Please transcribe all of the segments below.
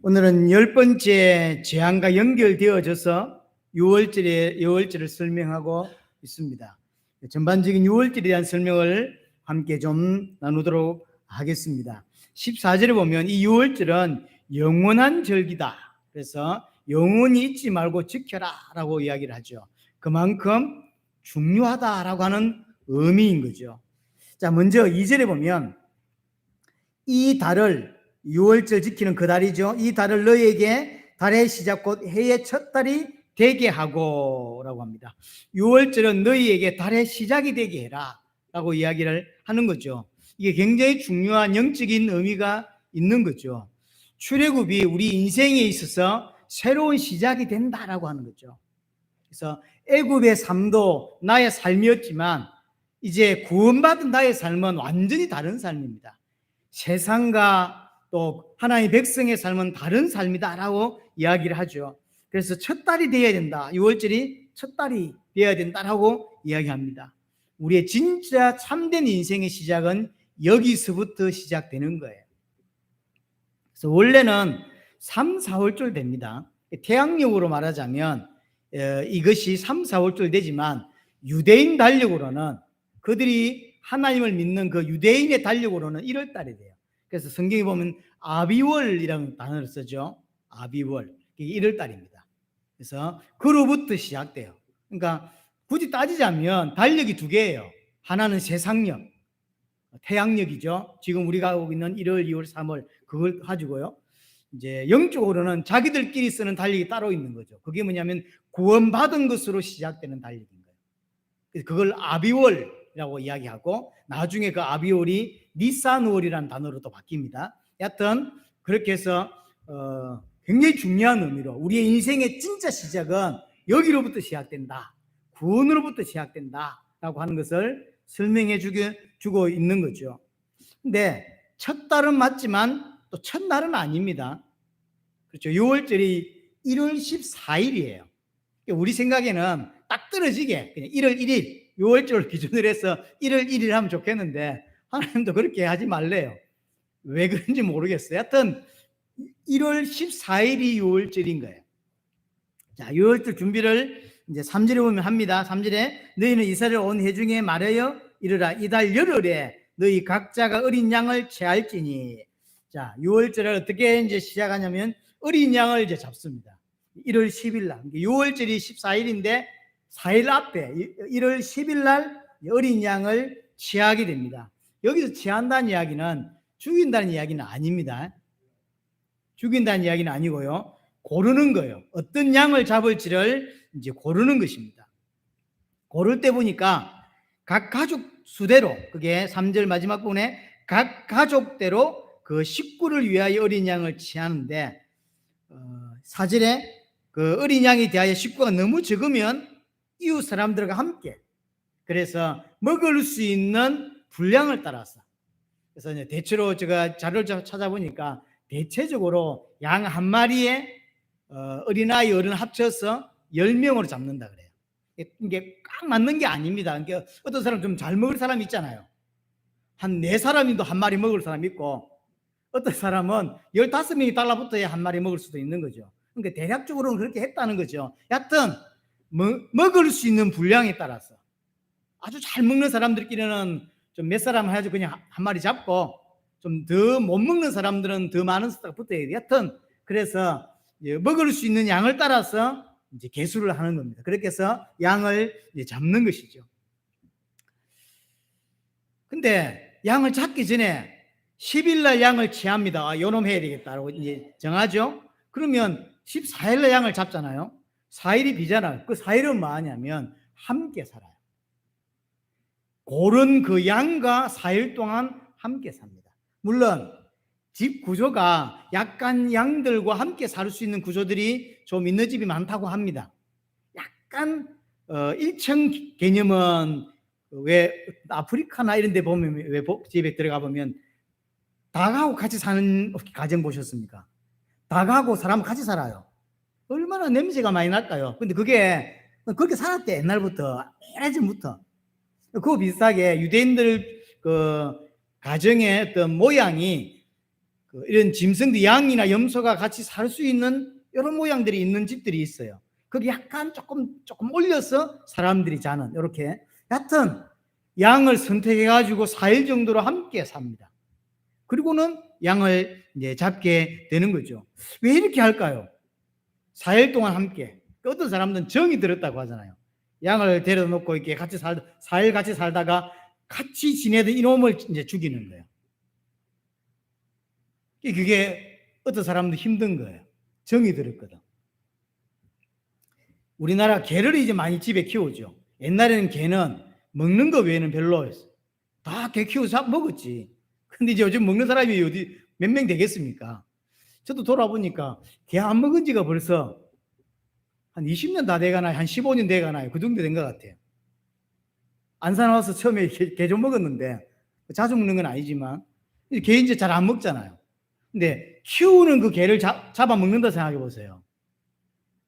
오늘은 10번째 재앙과 연결되어져서 6월절을 설명하고 있습니다. 전반적인 6월절에 대한 설명을 함께 좀 나누도록 하겠습니다. 14절에 보면 이 6월절은 영원한 절기다. 그래서 영원히 잊지 말고 지켜라 라고 이야기를 하죠. 그만큼 중요하다라고 하는 의미인 거죠. 자, 먼저 2절에 보면 이 달을 6월절 지키는 그 달이죠. 이 달을 너희에게 달의 시작 곧 해의 첫 달이 되게 하고 라고 합니다. 6월절은 너희에게 달의 시작이 되게 해라 라고 이야기를 하는 거죠. 이게 굉장히 중요한 영적인 의미가 있는 거죠. 출애굽이 우리 인생에 있어서 새로운 시작이 된다라고 하는 거죠. 그래서 애굽의 삶도 나의 삶이었지만 이제 구원받은 나의 삶은 완전히 다른 삶입니다. 세상과 또 하나님의 백성의 삶은 다른 삶이다라고 이야기를 하죠. 그래서 첫 달이 되어야 된다. 6월절이 첫 달이 되어야 된다라고 이야기합니다. 우리의 진짜 참된 인생의 시작은 여기서부터 시작되는 거예요. 그래서 원래는 3, 4월절 됩니다. 태양력으로 말하자면 이것이 3, 4월절 되지만 유대인 달력으로는 그들이 하나님을 믿는 그 유대인의 달력으로는 1월 달이 돼요. 그래서 성경에 보면 아비월이라는 단어를 쓰죠. 아비월. 이게 1월 달입니다. 그래서 그로부터 시작돼요. 그러니까 굳이 따지자면 달력이 두 개예요. 하나는 세상력, 태양력이죠. 지금 우리가 하고 있는 1월, 2월, 3월 그걸 가지고요. 이제 영적으로는 자기들끼리 쓰는 달력이 따로 있는 거죠. 그게 뭐냐면 구원받은 것으로 시작되는 달력인 거예요. 그래서 그걸 아비월이라고 이야기하고 나중에 그 아비월이 니산월이라는 단어로 또 바뀝니다. 여하튼 그렇게 해서 굉장히 중요한 의미로 우리의 인생의 진짜 시작은 여기로부터 시작된다. 구원으로부터 시작된다 라고 하는 것을 설명해 주고 있는 거죠. 근데 첫 달은 맞지만 또 첫날은 아닙니다. 그렇죠. 6월절이 1월 14일이에요. 우리 생각에는 딱 떨어지게 그냥 1월 1일 6월절을 기준으로 해서 1월 1일 하면 좋겠는데 하나님도 그렇게 하지 말래요. 왜 그런지 모르겠어요. 하여튼 1월 14일이 6월절인 거예요. 자, 6월절 준비를 이제 3절에 보면 합니다. 3절에 너희는 이스라엘 온 회중에 말하여 이르라 이달 열흘에 너희 각자가 어린 양을 채할지니. 자, 6월절을 어떻게 이제 시작하냐면 어린 양을 이제 잡습니다. 1월 10일 날. 6월절이 14일인데 4일 앞에 1월 10일 날 어린 양을 취하게 됩니다. 여기서 취한다는 이야기는 죽인다는 이야기는 아닙니다. 죽인다는 이야기는 아니고요. 고르는 거예요. 어떤 양을 잡을지를 이제 고르는 것입니다. 고를 때 보니까 각 가족 수대로, 그게 3절 마지막 부분에 각 가족대로 그 식구를 위하여 어린 양을 취하는데 4절에 그 어린 양에 대하여 식구가 너무 적으면 이웃 사람들과 함께, 그래서 먹을 수 있는 분량을 따라서, 그래서 이제 대체로 제가 자료를 찾아보니까 대체적으로 양 한 마리에 어린아이 어른 합쳐서 10명으로 잡는다 그래요. 이게 꽉 맞는 게 아닙니다. 그러니까 어떤 사람 좀 잘 먹을 사람 있잖아요. 한 4사람이도 한 마리 먹을 사람 있고, 어떤 사람은 15명이 달라붙어야 한 마리 먹을 수도 있는 거죠. 그러니까 대략적으로는 그렇게 했다는 거죠. 여하튼 먹을 수 있는 분량에 따라서 아주 잘 먹는 사람들끼리는 좀 몇 사람 해가지고 그냥 한 마리 잡고, 좀 더 못 먹는 사람들은 더 많은 수가 붙어야 돼요. 여하튼 그래서 먹을 수 있는 양을 따라서 이제 계수를 하는 겁니다. 그렇게 해서 양을 이제 잡는 것이죠. 근데 양을 잡기 전에 10일 날 양을 취합니다. 요놈 해야 되겠다라고 이제 정하죠. 그러면 14일 날 양을 잡잖아요. 4일이 비잖아요. 그 4일은 뭐 하냐면 함께 살아요. 고른 그 양과 4일 동안 함께 삽니다. 물론 집 구조가 약간 양들과 함께 살 수 있는 구조들이 좀 있는 집이 많다고 합니다. 약간 1층 개념은 왜 아프리카나 이런 데 보면, 왜 집에 들어가 보면 닭하고 같이 사는 가정 보셨습니까? 닭하고 사람 같이 살아요. 얼마나 냄새가 많이 날까요? 근데 그게 그렇게 살았대, 옛날부터, 오래전부터. 그거 비슷하게 유대인들 그 가정의 어떤 모양이 이런 짐승들, 양이나 염소가 같이 살 수 있는 이런 모양들이 있는 집들이 있어요. 거기 약간 조금 올려서 사람들이 자는, 이렇게. 여하튼 양을 선택해 가지고 4일 정도로 함께 삽니다. 그리고는 양을 이제 잡게 되는 거죠. 왜 이렇게 할까요? 4일 동안 함께. 어떤 사람들은 정이 들었다고 하잖아요. 양을 데려다 놓고 이렇게 4일 같이 살다가 같이 지내던 이놈을 이제 죽이는 거예요. 그게 어떤 사람도 힘든 거예요. 정이 들었거든. 우리나라 개를 이제 많이 집에 키우죠. 옛날에는 개는 먹는 거 외에는 별로였어요. 다 개 키워서 먹었지. 근데 이제 요즘 먹는 사람이 어디 몇 명 되겠습니까? 저도 돌아보니까 개 안 먹은 지가 벌써 한 20년 다 돼가나요? 한 15년 돼가나요? 그 정도 된 것 같아요. 안산 와서 처음에 개 좀 먹었는데, 자주 먹는 건 아니지만 개 이제 잘 안 먹잖아요. 근데 키우는 그 개를 잡아 먹는다 생각해 보세요.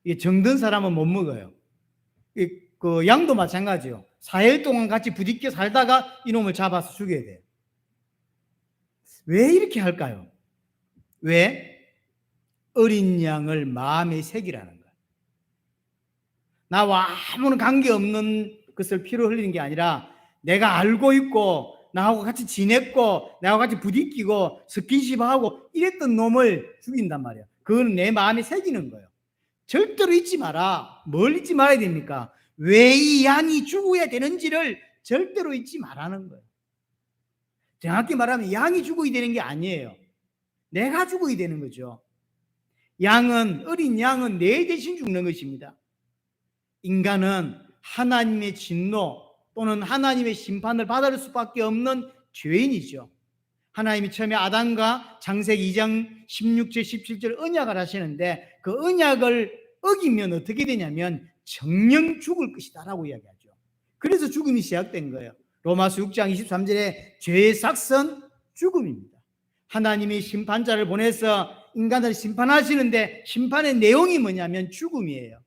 이게 정든 사람은 못 먹어요. 그 양도 마찬가지요. 4일 동안 같이 부딪혀 살다가 이놈을 잡아서 죽여야 돼요. 왜 이렇게 할까요? 왜? 어린 양을 마음에 새기라는 거예요. 나와 아무런 관계없는 것을 피로 흘리는 게 아니라 내가 알고 있고 나하고 같이 지냈고 나하고 같이 부딪히고 스킨십하고 이랬던 놈을 죽인단 말이에요. 그건 내 마음에 새기는 거예요. 절대로 잊지 마라. 뭘 잊지 말아야 됩니까? 왜 이 양이 죽어야 되는지를 절대로 잊지 말라는 거예요. 정확히 말하면 양이 죽어야 되는 게 아니에요. 내가 죽어야 되는 거죠. 어린 양은 내 대신 죽는 것입니다. 인간은 하나님의 진노 또는 하나님의 심판을 받을 수밖에 없는 죄인이죠. 하나님이 처음에 아담과 창세기 2장 16절 17절 언약을 하시는데 그 언약을 어기면 어떻게 되냐면 정령 죽을 것이다 라고 이야기하죠. 그래서 죽음이 시작된 거예요. 로마서 6장 23절에 죄의 삭선 죽음입니다. 하나님이 심판자를 보내서 인간을 심판하시는데 심판의 내용이 뭐냐면 죽음이에요.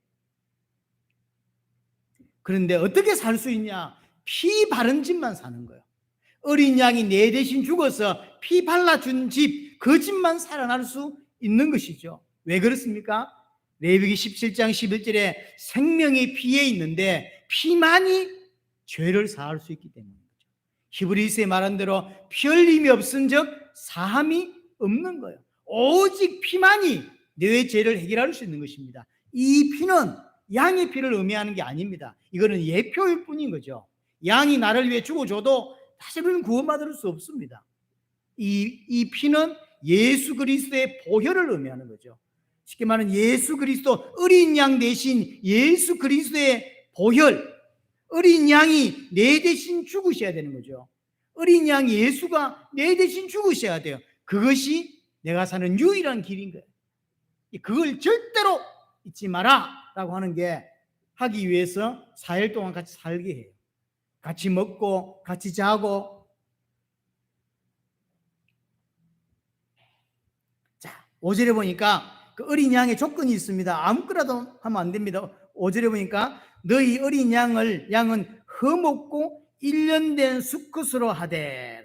그런데 어떻게 살 수 있냐? 피 바른 집만 사는 거예요. 어린 양이 내 대신 죽어서 피 발라준 집, 그 집만 살아날 수 있는 것이죠. 왜 그렇습니까? 레위기 17장 11절에 생명이 피에 있는데 피만이 죄를 사할 수 있기 때문이죠. 히브리서에 말한 대로 피 흘림이 없은 적 사함이 없는 거예요. 오직 피만이 내 죄를 해결할 수 있는 것입니다. 이 피는 양의 피를 의미하는 게 아닙니다. 이거는 예표일 뿐인 거죠. 양이 나를 위해 죽어줘도 다시는 구원받을 수 없습니다. 이 피는 예수 그리스도의 보혈을 의미하는 거죠. 쉽게 말하면 예수 그리스도 어린 양 대신 예수 그리스도의 보혈, 어린 양이 내 대신 죽으셔야 되는 거죠. 어린 양 예수가 내 대신 죽으셔야 돼요. 그것이 내가 사는 유일한 길인 거예요. 그걸 절대로 잊지 마라 라고 하는 게 하기 위해서 4일 동안 같이 살게 해요. 같이 먹고 같이 자고. 자, 5절에 보니까 그 어린 양의 조건이 있습니다. 아무거나도 하면 안 됩니다. 5절에 보니까 너희 어린 양은 허먹고 1년 된 수컷으로 하되.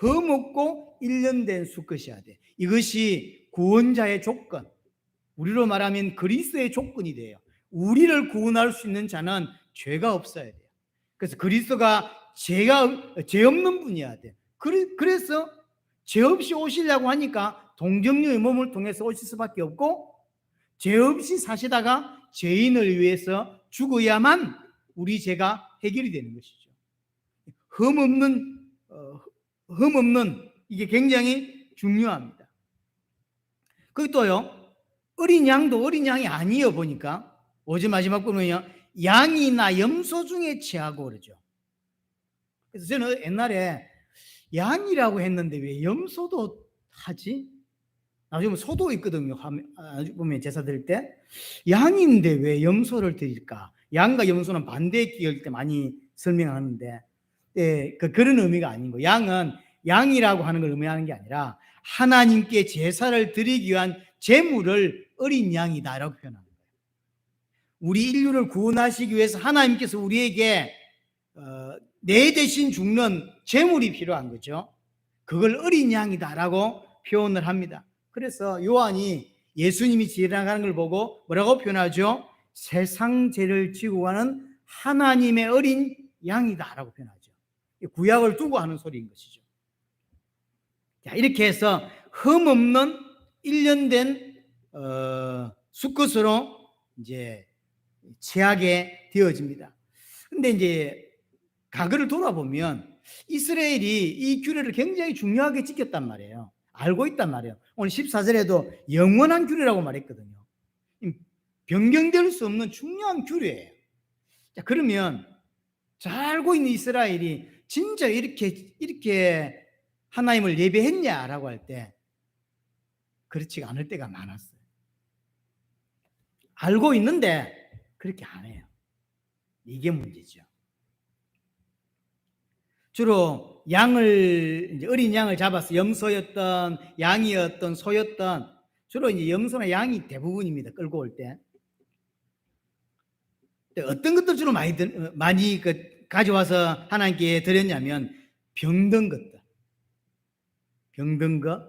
허먹고 1년 된 수컷이 하되. 이것이 구원자의 조건, 우리로 말하면 그리스도의 조건이 돼요. 우리를 구원할 수 있는 자는 죄가 없어야 돼요. 그래서 그리스도가 죄 없는 분이어야 돼요. 그래서 죄 없이 오시려고 하니까 동정녀의 몸을 통해서 오실 수밖에 없고, 죄 없이 사시다가 죄인을 위해서 죽어야만 우리 죄가 해결이 되는 것이죠. 흠 없는 이게 굉장히 중요합니다. 그리고 또요, 어린 양도 어린 양이 아니에요. 보니까 5절 마지막 부분은요, 양이나 염소 중에 취하고 그러죠. 그래서 저는 옛날에 양이라고 했는데 왜 염소도 하지? 나중에 소도 있거든요. 보면 제사 드릴 때 양인데 왜 염소를 드릴까? 양과 염소는 반대의 끼일 때 많이 설명하는데, 그런 의미가 아닌 거예요. 양은 양이라고 하는 걸 의미하는 게 아니라 하나님께 제사를 드리기 위한 제물을 어린 양이다라고 표현하는 거예요. 우리 인류를 구원하시기 위해서 하나님께서 우리에게 내 대신 죽는 제물이 필요한 거죠. 그걸 어린 양이다라고 표현을 합니다. 그래서 요한이 예수님이 지나가는 걸 보고 뭐라고 표현하죠? 세상 죄를 지고 가는 하나님의 어린 양이다라고 표현하죠. 구약을 두고 하는 소리인 것이죠. 자, 이렇게 해서 흠없는 1년 된 수컷으로 이제 취하게 되어집니다. 근데 이제 과거를 돌아보면 이스라엘이 이 규례를 굉장히 중요하게 지켰단 말이에요. 알고 있단 말이에요. 오늘 14절에도 영원한 규례라고 말했거든요. 변경될 수 없는 중요한 규례예요. 자, 그러면 잘 알고 있는 이스라엘이 진짜 이렇게 하나님을 예배했냐라고 할 때 그렇지가 않을 때가 많았어요. 알고 있는데 그렇게 안 해요. 이게 문제죠. 주로 양을, 이제 어린 양을 잡아서 염소였던, 양이었던, 소였던, 주로 이제 염소나 양이 대부분입니다. 끌고 올 때. 어떤 것들 주로 많이 가져와서 하나님께 드렸냐면 병든 것들. 병든 거,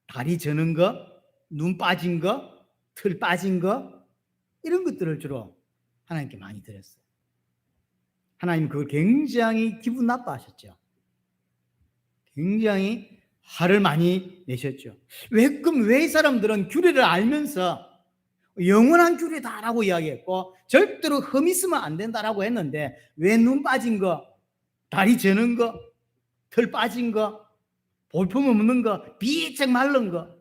다리 저는 거, 눈 빠진 거, 털 빠진 거, 이런 것들을 주로 하나님께 많이 드렸어요. 하나님 그걸 굉장히 기분 나빠하셨죠. 굉장히 화를 많이 내셨죠. 그럼 왜 이 사람들은 규례를 알면서 영원한 규례다라고 이야기했고 절대로 흠 있으면 안 된다라고 했는데 왜 눈 빠진 거, 다리 저는 거, 털 빠진 거, 볼품 없는 거, 비쩍 마른 거,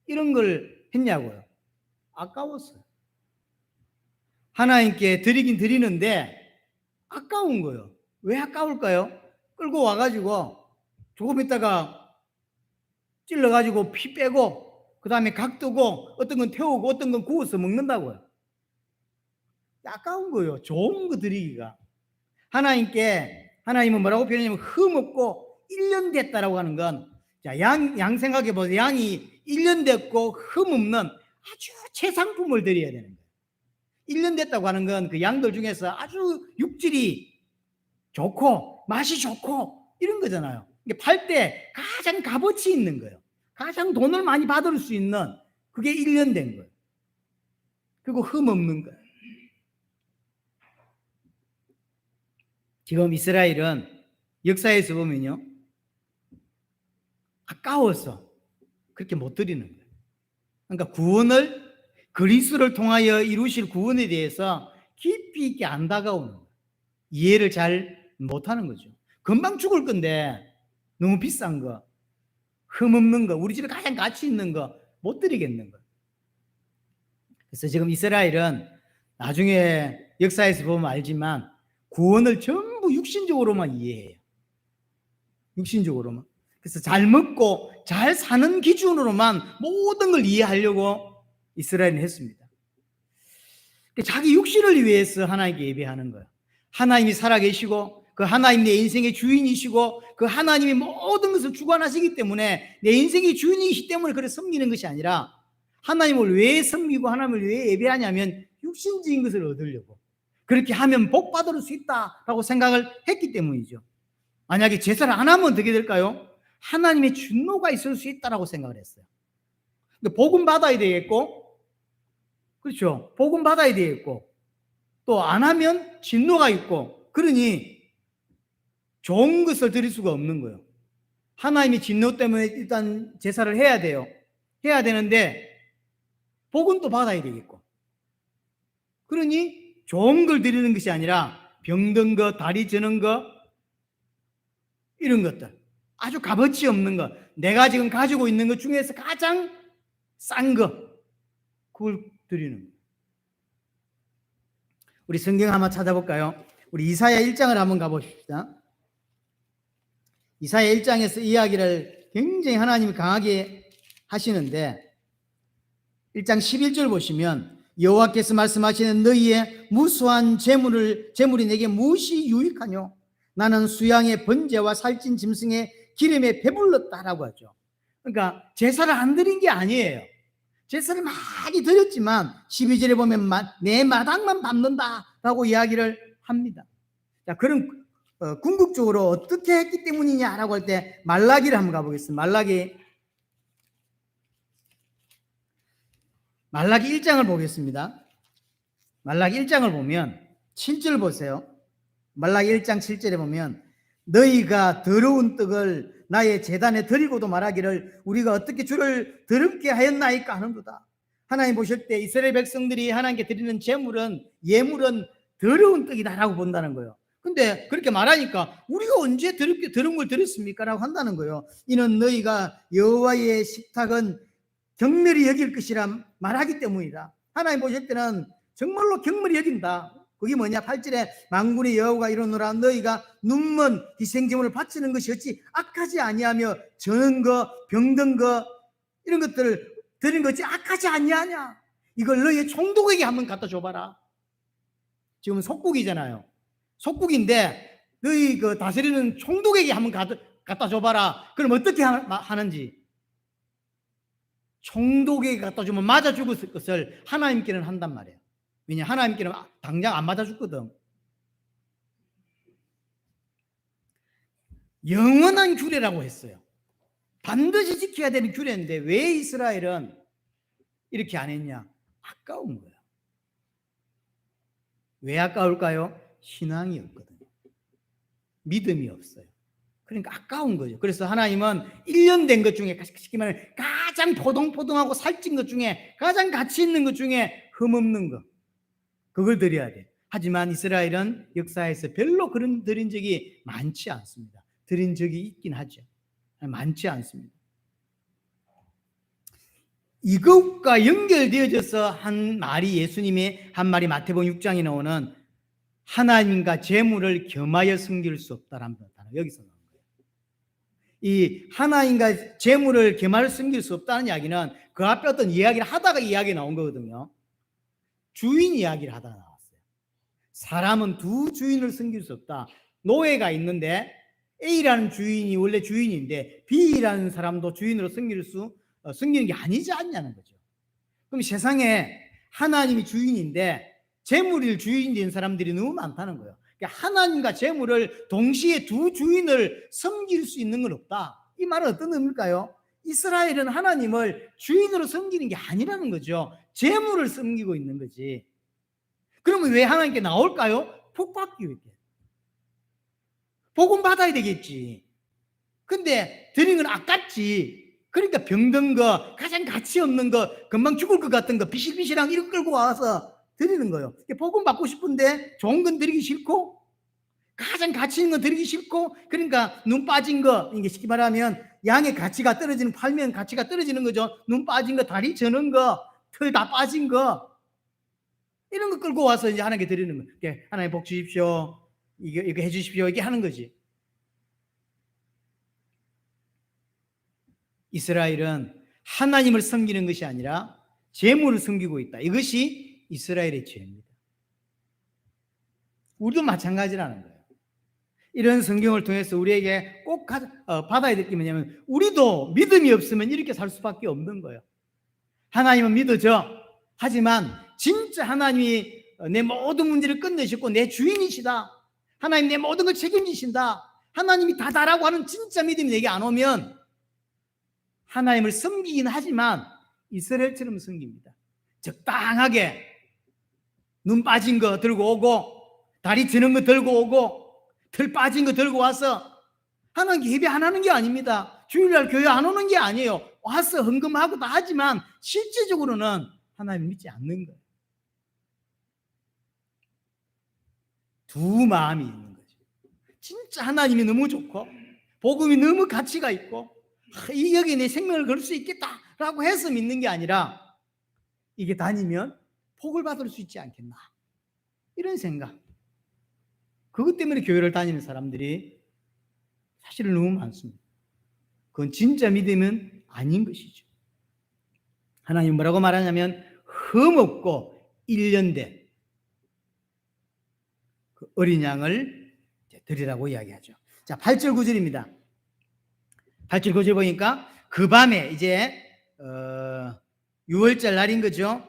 이런 걸 했냐고요? 아까웠어요. 하나님께 드리긴 드리는데 아까운 거예요. 왜 아까울까요? 끌고 와가지고 조금 있다가 찔러가지고 피 빼고 그 다음에 각 뜨고 어떤 건 태우고 어떤 건 구워서 먹는다고요. 아까운 거예요. 좋은 거 드리기가. 하나님은 뭐라고 표현하냐면 흠없고 1년 됐다라고 하는 건, 자, 양 생각해 보세요. 양이 1년 됐고 흠없는 아주 최상품을 드려야 되는 거예요. 1년 됐다고 하는 건 그 양들 중에서 아주 육질이 좋고 맛이 좋고 이런 거잖아요. 팔 때 가장 값어치 있는 거예요. 가장 돈을 많이 받을 수 있는, 그게 1년 된 거예요. 그리고 흠 없는 거예요. 지금 이스라엘은 역사에서 보면요, 아까워서 그렇게 못 드리는 거예요. 그러니까 구원을, 그리스도를 통하여 이루실 구원에 대해서 깊이 있게 안 다가오는 거예요. 이해를 잘 못하는 거죠. 금방 죽을 건데 너무 비싼 거, 흠 없는 거, 우리 집에 가장 가치 있는 거 못 드리겠는 거. 그래서 지금 이스라엘은 나중에 역사에서 보면 알지만 구원을 전부 육신적으로만 이해해요. 육신적으로만. 그래서 잘 먹고 잘 사는 기준으로만 모든 걸 이해하려고 이스라엘은 했습니다. 자기 육신을 위해서 하나님께 예배하는 거예요. 하나님이 살아계시고 그 하나님 내 인생의 주인이시고 그 하나님이 모든 것을 주관하시기 때문에 내 인생의 주인이시기 때문에 그래 섬기는 것이 아니라, 하나님을 왜 섬기고 하나님을 왜 예배하냐면 육신적인 것을 얻으려고, 그렇게 하면 복 받을 수 있다라고 생각을 했기 때문이죠. 만약에 제사를 안 하면 어떻게 될까요? 하나님의 진노가 있을 수 있다라고 생각을 했어요. 근데 복음 받아야 되겠고, 그렇죠? 복음 받아야 되겠고, 또 안 하면 진노가 있고, 그러니 좋은 것을 드릴 수가 없는 거예요. 하나님의 진노 때문에 일단 제사를 해야 돼요. 해야 되는데 복은 또 받아야 되겠고, 그러니 좋은 걸 드리는 것이 아니라 병든 거, 다리 저는 거, 이런 것들, 아주 값어치 없는 거, 내가 지금 가지고 있는 것 중에서 가장 싼 거, 그걸 드리는 거예요. 우리 성경 한번 찾아볼까요? 우리 이사야 1장을 한번 가보십시다. 이사야 1장에서 이야기를 굉장히 하나님이 강하게 하시는데, 1장 11절 보시면 여호와께서 말씀하시는 너희의 무수한 재물이 내게 무엇이 유익하뇨? 나는 수양의 번제와 살찐 짐승의 기름에 배불렀다라고 하죠. 그러니까 제사를 안 드린 게 아니에요. 제사를 많이 드렸지만 12절에 보면 내 마당만 밟는다라고 이야기를 합니다. 자, 그럼 궁극적으로 어떻게 했기 때문이냐라고 할 때 말라기를 한번 가보겠습니다. 말라기 1장을 보겠습니다. 말라기 1장을 보면 7절 보세요. 말라기 1장 7절에 보면 너희가 더러운 떡을 나의 제단에 드리고도 말하기를 우리가 어떻게 주를 더럽게 하였나이까 하는도다. 하나님 보실 때 이스라엘 백성들이 하나님께 드리는 예물은 더러운 떡이다라고 본다는 거예요. 근데 그렇게 말하니까 우리가 언제 더러운 걸 드렸습니까? 라고 한다는 거예요. 이는 너희가 여호와의 식탁은 경멸히 여길 것이라 말하기 때문이다. 하나님 보실 때는 정말로 경멸히 여긴다. 그게 뭐냐? 8절에 만군의 여호와가 이르노라 너희가 눈먼 희생제물을 바치는 것이 어찌 악하지 아니하며 저는 거 병든 거 이런 것들을 드린 것이 악하지 아니하냐? 이걸 너희의 총독에게 한번 갖다 줘봐라. 지금 속국이잖아요. 속국인데 너희 그 다스리는 총독에게 한번 갖다 줘봐라. 그럼 어떻게 하는지. 총독에게 갖다 주면 맞아 죽을 것을 하나님께는 한단 말이에요. 왜냐? 하나님께는 당장 안 맞아 죽거든. 영원한 규례라고 했어요. 반드시 지켜야 되는 규례인데 왜 이스라엘은 이렇게 안 했냐? 아까운 거예요. 왜 아까울까요? 신앙이 없거든요. 믿음이 없어요. 그러니까 아까운 거죠. 그래서 하나님은 1년 된 것 중에 가장 포동포동하고 살찐 것 중에 가장 가치 있는 것 중에 흠없는 것 그걸 드려야 돼. 하지만 이스라엘은 역사에서 별로 그런 드린 적이 많지 않습니다. 드린 적이 있긴 하죠. 많지 않습니다. 이것과 연결되어져서 한 말이 예수님의 한 말이 마태복음 6장에 나오는 하나님과 재물을 겸하여 섬길 수 없다라는 단어 여기서 나오는 거예요. 이 하나님과 재물을 겸하여 섬길 수 없다는 이야기는 그 앞에 어떤 이야기를 하다가 이야기 나온 거거든요. 주인 이야기를 하다가 나왔어요. 사람은 두 주인을 섬길 수 없다. 노예가 있는데 A라는 주인이 원래 주인인데 B라는 사람도 주인으로 섬기는 게 아니지 않냐는 거죠. 그럼 세상에 하나님이 주인인데 재물을 주인이 된 사람들이 너무 많다는 거예요. 그러니까 하나님과 재물을 동시에 두 주인을 섬길 수 있는 건 없다. 이 말은 어떤 의미일까요? 이스라엘은 하나님을 주인으로 섬기는 게 아니라는 거죠. 재물을 섬기고 있는 거지. 그러면 왜 하나님께 나올까요? 복 받기 위해. 복은 받아야 되겠지. 근데 드리는 건 아깝지. 그러니까 병든 거, 가장 가치 없는 거, 금방 죽을 것 같은 거, 비실비실한 이런 끌고 와서 드리는 거예요. 복음 받고 싶은데 좋은 건 드리기 싫고 가장 가치 있는 거 드리기 싫고 그러니까 눈 빠진 거, 이게 쉽게 말하면 양의 가치가 떨어지는, 팔면 가치가 떨어지는 거죠. 눈 빠진 거, 다리 저는 거, 털 다 빠진 거 이런 거 끌고 와서 이제 하나님께 드리는 거예요. 하나님 복 주십시오. 이거 해 주십시오. 이게 하는 거지. 이스라엘은 하나님을 섬기는 것이 아니라 재물을 섬기고 있다. 이것이 이스라엘의 죄입니다. 우리도 마찬가지라는 거예요. 이런 성경을 통해서 우리에게 꼭 받아야 될 게 뭐냐면 우리도 믿음이 없으면 이렇게 살 수밖에 없는 거예요. 하나님은 믿어져. 하지만 진짜 하나님이 내 모든 문제를 끝내셨고 내 주인이시다. 하나님 내 모든 걸 책임지신다. 하나님이 다다라고 하는 진짜 믿음이 내게 안 오면 하나님을 섬기긴 하지만 이스라엘처럼 섬깁니다. 적당하게 눈 빠진 거 들고 오고 다리 드는 거 들고 오고 털 빠진 거 들고 와서 하나님께 예배 안 하는 게 아닙니다. 주일날 교회 안 오는 게 아니에요. 와서 헌금하고 다 하지만 실질적으로는 하나님을 믿지 않는 거예요. 두 마음이 있는 거죠. 진짜 하나님이 너무 좋고 복음이 너무 가치가 있고 여기에 내 생명을 걸 수 있겠다라고 해서 믿는 게 아니라 이게 다니면 복을 받을 수 있지 않겠나 이런 생각. 그것 때문에 교회를 다니는 사람들이 사실은 너무 많습니다. 그건 진짜 믿음은 아닌 것이죠. 하나님 뭐라고 말하냐면 흠없고 1년 된 그 어린 양을 드리라고 이야기하죠. 자, 8절 9절입니다. 8절 9절 보니까 그 밤에 이제 6월절 날인 거죠.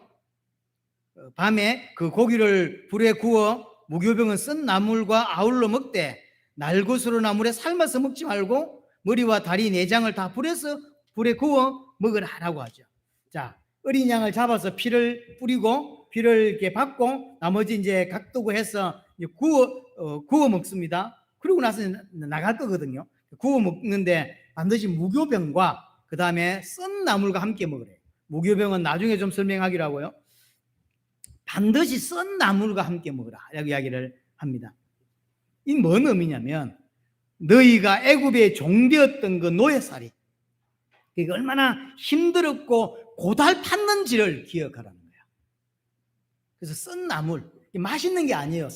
밤에 그 고기를 불에 구워 무교병은 쓴 나물과 아울러 먹되 날것으로 나물에 삶아서 먹지 말고 머리와 다리 내장을 다 불에 구워 먹으라라고 하죠. 자, 어린 양을 잡아서 피를 뿌리고 피를 이렇게 받고 나머지 이제 각도고 해서 구워 먹습니다. 그리고 나서 나갈 거거든요. 구워 먹는데 반드시 무교병과 그 다음에 썬 나물과 함께 먹으래요. 무교병은 나중에 좀 설명하기로 하고요. 반드시 썬 나물과 함께 먹으라 라고 이야기를 합니다. 이 뭔 의미냐면 너희가 애굽의 종되었던 그 노예살이 그게 얼마나 힘들었고 고달팠는지를 기억하라는 거야. 그래서 썬 나물, 맛있는 게 아니에요.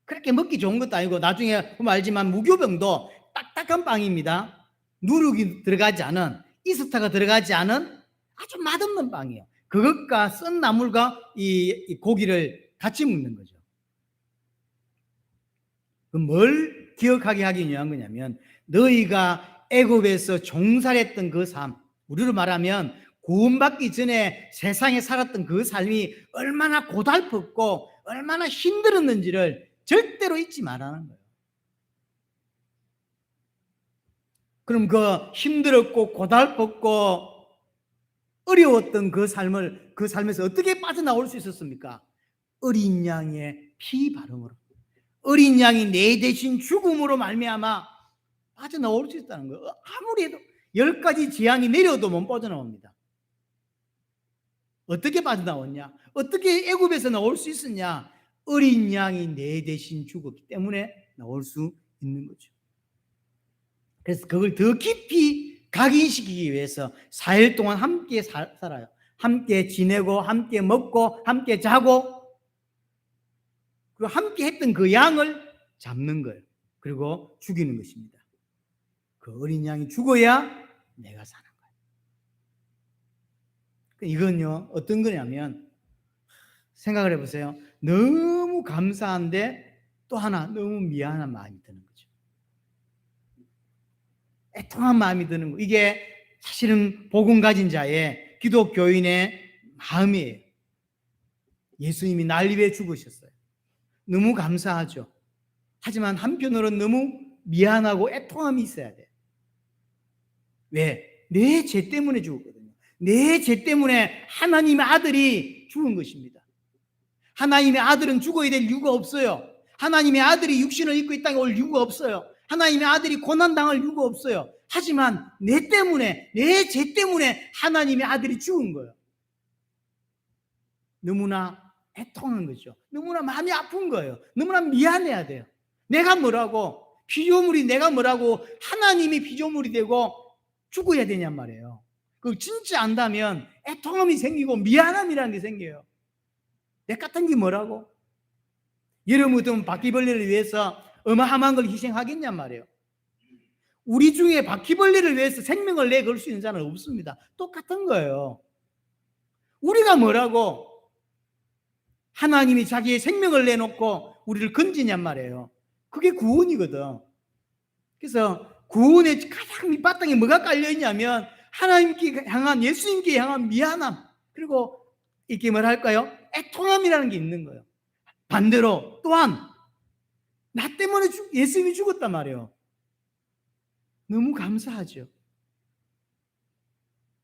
그렇게 먹기 좋은 것도 아니고 나중에 보면 알지만 무교병도 딱딱한 빵입니다. 누룩이 들어가지 않은, 이스타가 들어가지 않은 아주 맛없는 빵이에요. 그것과 썬 나물과 이 고기를 같이 먹는 거죠. 뭘 기억하게 하기 위한 거냐면 너희가 애굽에서 종살했던 그 삶, 우리로 말하면 구원받기 전에 세상에 살았던 그 삶이 얼마나 고달팠고 얼마나 힘들었는지를 절대로 잊지 말라는 거예요. 그럼 그 힘들었고 고달팠고 어려웠던 그 삶에서 어떻게 빠져나올 수 있었습니까? 어린 양의 피 바름으로, 어린 양이 내 대신 죽음으로 말미암아 빠져나올 수 있다는 거예요. 아무리 해도 10가지 재앙이 내려도 못 빠져나옵니다. 어떻게 빠져나왔냐? 어떻게 애굽에서 나올 수 있었냐? 어린 양이 내 대신 죽었기 때문에 나올 수 있는 거죠. 그래서 그걸 더 깊이 각인시키기 위해서 4일 동안 함께 살아요. 함께 지내고 함께 먹고 함께 자고 그리고 함께 했던 그 양을 잡는 거예요. 그리고 죽이는 것입니다. 그 어린 양이 죽어야 내가 사는 거예요. 이건요 어떤 거냐면 생각을 해보세요. 너무 감사한데 또 하나 너무 미안한 마음이 드는 거죠. 애통한 마음이 드는 거. 이게 사실은 복음 가진 자의 기독교인의 마음이에요. 예수님이 날 위해 죽으셨어요. 너무 감사하죠. 하지만 한편으로는 너무 미안하고 애통함이 있어야 돼요. 왜? 내 죄 때문에 죽었거든요. 내 죄 때문에 하나님의 아들이 죽은 것입니다. 하나님의 아들은 죽어야 될 이유가 없어요. 하나님의 아들이 육신을 입고 이 땅에 올 이유가 없어요. 하나님의 아들이 고난당할 이유가 없어요. 하지만 내 때문에, 내 죄 때문에 하나님의 아들이 죽은 거예요. 너무나 애통한 거죠. 너무나 마음이 아픈 거예요. 너무나 미안해야 돼요. 내가 뭐라고, 피조물이 내가 뭐라고 하나님이 피조물이 되고 죽어야 되냔 말이에요. 그걸 진짜 안다면 애통함이 생기고 미안함이라는 게 생겨요. 내 같은 게 뭐라고? 여러분 같으면 바퀴벌레를 위해서 어마어마한 걸 희생하겠냔 말이에요. 우리 중에 바퀴벌레를 위해서 생명을 내걸 수 있는 자는 없습니다. 똑같은 거예요. 우리가 뭐라고 하나님이 자기의 생명을 내놓고 우리를 건지냔 말이에요. 그게 구원이거든. 그래서 구원의 가장 밑바탕에 뭐가 깔려있냐면 하나님께 향한, 예수님께 향한 미안함, 그리고 이렇게 뭐랄까요? 애통함이라는 게 있는 거예요. 반대로 또한 나 때문에 예수님이 죽었단 말이에요. 너무 감사하죠.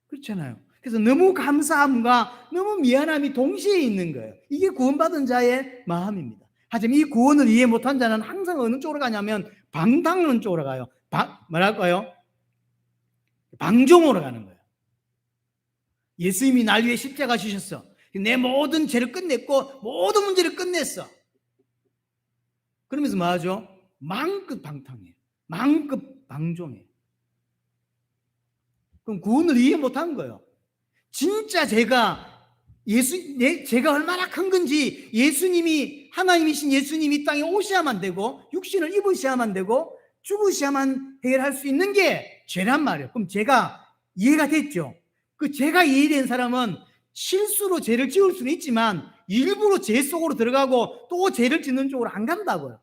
그렇잖아요. 그래서 너무 감사함과 너무 미안함이 동시에 있는 거예요. 이게 구원받은 자의 마음입니다. 하지만 이 구원을 이해 못한 자는 항상 어느 쪽으로 가냐면 방탕론 쪽으로 가요. 뭐랄까요? 방종으로 가는 거예요. 예수님이 날 위해 십자가 지셨어. 내 모든 죄를 끝냈고 모든 문제를 끝냈어. 그러면서 뭐하죠? 마음껏 방탕해요. 마음껏 방종해요. 그럼 구원을 이해 못한 거예요. 진짜 제가 얼마나 큰 건지 예수님이, 하나님이신 예수님이 이 땅에 오셔야만 되고 육신을 입으셔야만 되고 죽으셔야만 해결할 수 있는 게 죄란 말이에요. 그럼 제가 이해가 됐죠? 그 죄가 이해된 사람은 실수로 죄를 지을 수는 있지만 일부러 죄 속으로 들어가고 또 죄를 짓는 쪽으로 안 간다고요.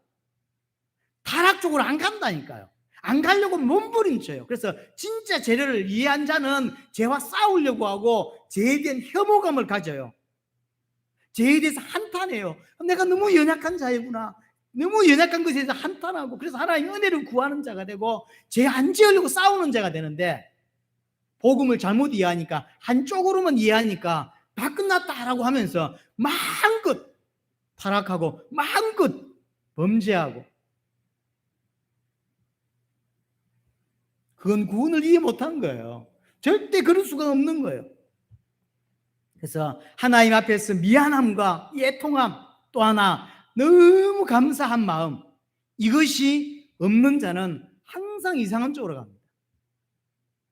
타락 쪽으로 안 간다니까요. 안 가려고 몸부림쳐요. 그래서 진짜 죄를 이해한 자는 죄와 싸우려고 하고 죄에 대한 혐오감을 가져요. 죄에 대해서 한탄해요. 내가 너무 연약한 자이구나. 너무 연약한 것에 대해서 한탄하고, 그래서 하나님의 은혜를 구하는 자가 되고 죄 안 지으려고 싸우는 자가 되는데, 복음을 잘못 이해하니까, 한쪽으로만 이해하니까 다 끝났다라고 하면서 마음껏 타락하고 마음껏 범죄하고, 그건 구원을 이해 못한 거예요. 절대 그럴 수가 없는 거예요. 그래서 하나님 앞에서 미안함과 애통함, 또 하나 너무 감사한 마음, 이것이 없는 자는 항상 이상한 쪽으로 갑니다.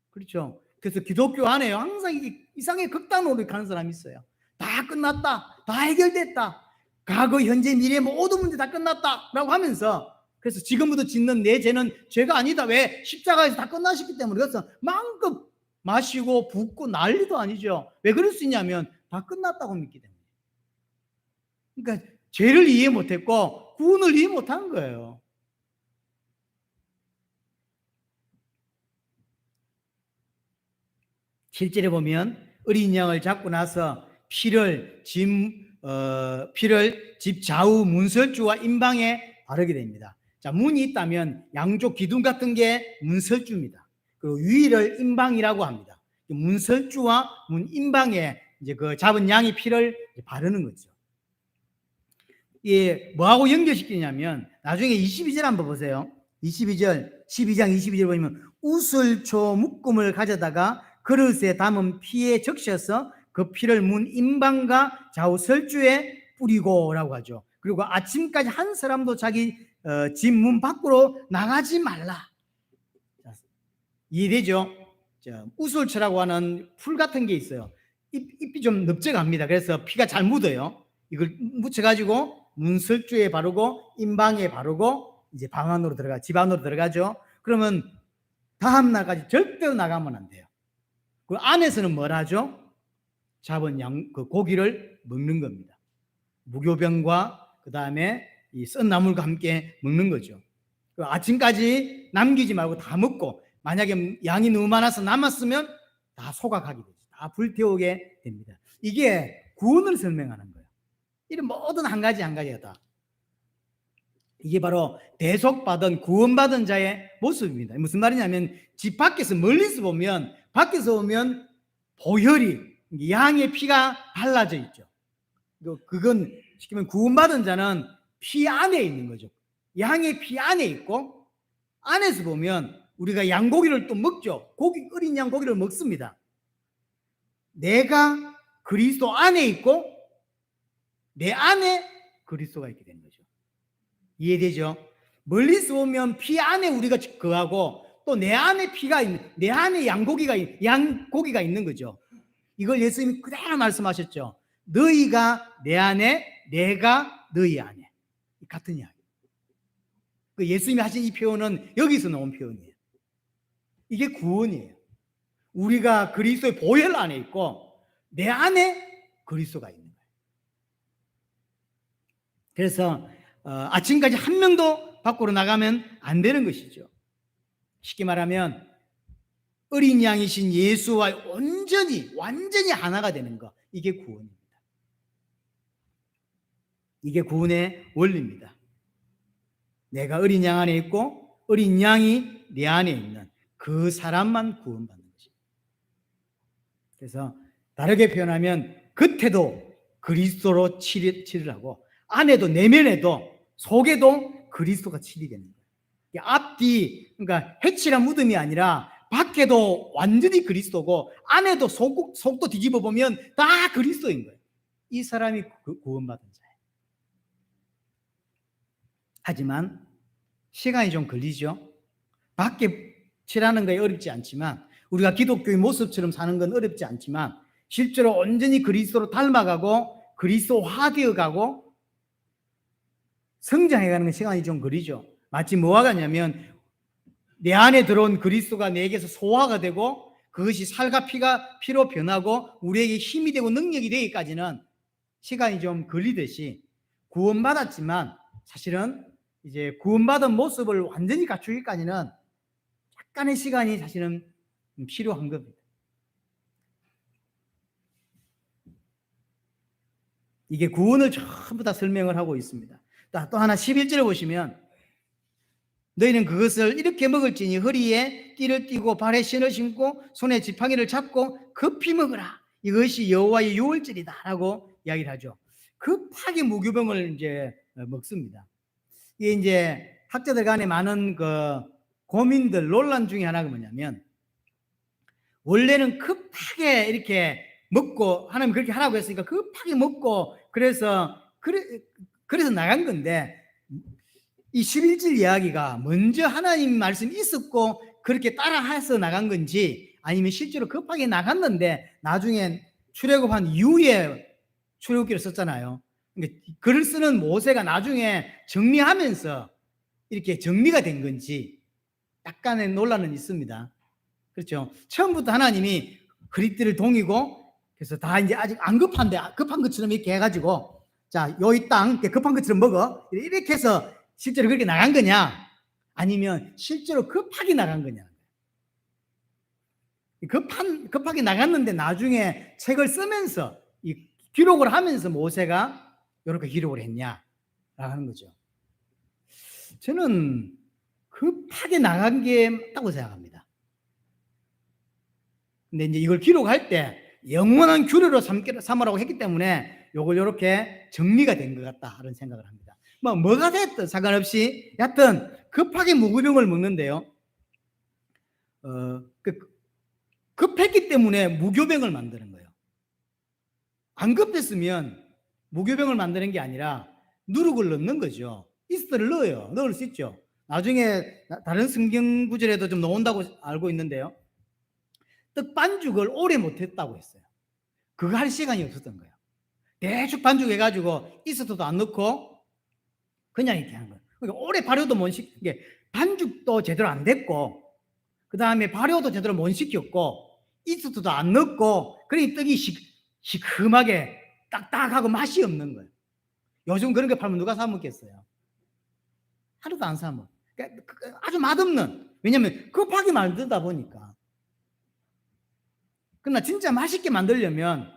그렇죠? 그래서 기독교 안에 항상 이상의 극단으로 가는 사람이 있어요. 다 끝났다, 다 해결됐다, 과거, 현재, 미래 모든 문제 다 끝났다라고 하면서, 그래서 지금부터 짓는 내 죄는 죄가 아니다. 왜? 십자가에서 다 끝나셨기 때문에. 그래서 마음껏 마시고 붓고 난리도 아니죠. 왜 그럴 수 있냐면 다 끝났다고 믿기 때문에. 그러니까 죄를 이해 못했고 구원을 이해 못한 거예요. 실제로 보면 어린 양을 잡고 나서 피를 집 좌우 문설주와 임방에 바르게 됩니다. 자, 문이 있다면 양쪽 기둥 같은 게 문설주입니다. 그리고 위를 임방이라고 합니다. 문설주와 문 임방에 이제 그 잡은 양의 피를 바르는 거죠. 예, 뭐하고 연결시키냐면 나중에 22절 한번 보세요. 12절, 12장 22절 보면 우슬초 묶음을 가져다가 그릇에 담은 피에 적셔서 그 피를 문 임방과 좌우 설주에 뿌리고라고 하죠. 그리고 아침까지 한 사람도 자기 집 문 밖으로 나가지 말라. 이해되죠? 우슬초라고 하는 풀 같은 게 있어요. 잎이 좀 넓적합니다. 그래서 피가 잘 묻어요. 이걸 묻혀가지고 문설주에 바르고 임방에 바르고 이제 방 안으로 들어가, 집 안으로 들어가죠. 그러면 다음 날까지 절대로 나가면 안 돼요. 그 안에서는 뭘 하죠? 잡은 그 고기를 먹는 겁니다. 무교병과 그 다음에 이 썬 나물과 함께 먹는 거죠. 그 아침까지 남기지 말고 다 먹고, 만약에 양이 너무 많아서 남았으면 다 소각하게 되죠. 다 불태우게 됩니다. 이게 구원을 설명하는 거예요. 이런 모든 한 가지가 다. 이게 바로 대속받은 구원받은 자의 모습입니다. 무슨 말이냐면 집 밖에서 멀리서 보면, 밖에서 보면 보혈이, 양의 피가 발라져 있죠. 그건 시키면 구원받은 자는 피 안에 있는 거죠. 양의 피 안에 있고, 안에서 보면 우리가 양고기를 또 먹죠. 어린 양 고기를 먹습니다. 내가 그리스도 안에 있고 내 안에 그리스도가 있게 되는 거죠. 이해되죠? 멀리서 보면 피 안에 우리가 거하고 또 내 안에 피가 있는, 내 안에 양고기가 있는 거죠. 이걸 예수님이 그대로 말씀하셨죠. 너희가 내 안에, 내가 너희 안에. 같은 이야기. 그 예수님이 하신 이 표현은 여기서 나온 표현이에요. 이게 구원이에요. 우리가 그리스도의 보혈 안에 있고 내 안에 그리스도가 있는 거예요. 그래서 아침까지 한 명도 밖으로 나가면 안 되는 것이죠. 쉽게 말하면 어린 양이신 예수와 완전히 하나가 되는 것, 이게 구원입니다. 이게 구원의 원리입니다. 내가 어린 양 안에 있고 어린 양이 내 안에 있는 그 사람만 구원받는 것입니다. 그래서 다르게 표현하면 겉에도 그리스도로 칠을 하고 안에도, 내면에도, 속에도 그리스도가 칠이 되는 거예요. 앞뒤, 그러니까 해칠한 무덤이 아니라 밖에도 완전히 그리스도고 안에도 속도 뒤집어 보면 다 그리스도인 거예요. 이 사람이 구원받은 자예요. 하지만 시간이 좀 걸리죠. 밖에 칠하는 것이 어렵지 않지만, 우리가 기독교의 모습처럼 사는 건 어렵지 않지만, 실제로 온전히 그리스도로 닮아가고 그리스도화 되어가고 성장해가는 건 시간이 좀 걸리죠. 마치 뭐와 같냐면 내 안에 들어온 그리스도가 내게서 소화가 되고 그것이 살과 피로 변하고 우리에게 힘이 되고 능력이 되기까지는 시간이 좀 걸리듯이, 구원받았지만 사실은 이제 구원받은 모습을 완전히 갖추기까지는 약간의 시간이 사실은 필요한 겁니다. 이게 구원을 전부 다 설명을 하고 있습니다. 또 하나 11절에 보시면 너희는 그것을 이렇게 먹을지니 허리에 띠를 띠고 발에 신을 신고 손에 지팡이를 잡고 급히 먹으라. 이것이 여호와의 유월절이다 라고 이야기를 하죠. 급하게 무교병을 이제 먹습니다. 이게 이제 학자들 간에 많은 그 고민들, 논란 중에 하나가 뭐냐면, 원래는 급하게 이렇게 먹고, 하나님 그렇게 하라고 했으니까 급하게 먹고, 그래서 나간 건데, 이 11절 이야기가 먼저 하나님 말씀이 있었고 그렇게 따라해서 나간 건지, 아니면 실제로 급하게 나갔는데 나중에 출애굽한 이후에 출애굽기를 썼잖아요. 그러니까 글을 쓰는 모세가 나중에 정리하면서 이렇게 정리가 된 건지 약간의 논란은 있습니다. 그렇죠. 처음부터 하나님이 그리스도를 동이고, 그래서 다 이제 아직 안 급한데 급한 것처럼 이렇게 해가지고, 자, 여기 땅 급한 것처럼 먹어, 이렇게 해서 실제로 그렇게 나간 거냐, 아니면 실제로 급하게 나간 거냐. 급하게 나갔는데 나중에 책을 쓰면서 이 기록을 하면서 모세가 이렇게 기록을 했냐라고 하는 거죠. 저는 급하게 나간 게 맞다고 생각합니다. 근데 이제 이걸 기록할 때 영원한 규례로 삼으라고 했기 때문에 이걸 이렇게 정리가 된 것 같다 하는 생각을 합니다. 뭐가 됐든 상관없이 여하튼 급하게 무교병을 먹는데요. 급했기 때문에 무교병을 만드는 거예요. 안 급했으면 무교병을 만드는 게 아니라 누룩을 넣는 거죠. 이스트를 넣어요. 넣을 수 있죠. 나중에 다른 성경 구절에도 좀 나온다고 알고 있는데요. 떡 반죽을 오래 못했다고 했어요. 그거 할 시간이 없었던 거예요. 대충 반죽해가지고 이스트도 안 넣고 그냥 이렇게 한 거예요. 그러니까 오래 발효도 못 시키게, 반죽도 제대로 안 됐고, 그 다음에 발효도 제대로 못 시켰고, 이스트도 안 넣고, 그러니 떡이 시큼하게 딱딱하고 맛이 없는 거예요. 요즘 그런 거 팔면 누가 사 먹겠어요? 하루도 안 사 먹어. 그러니까 아주 맛없는, 왜냐하면 급하게 만들다 보니까. 그러나 진짜 맛있게 만들려면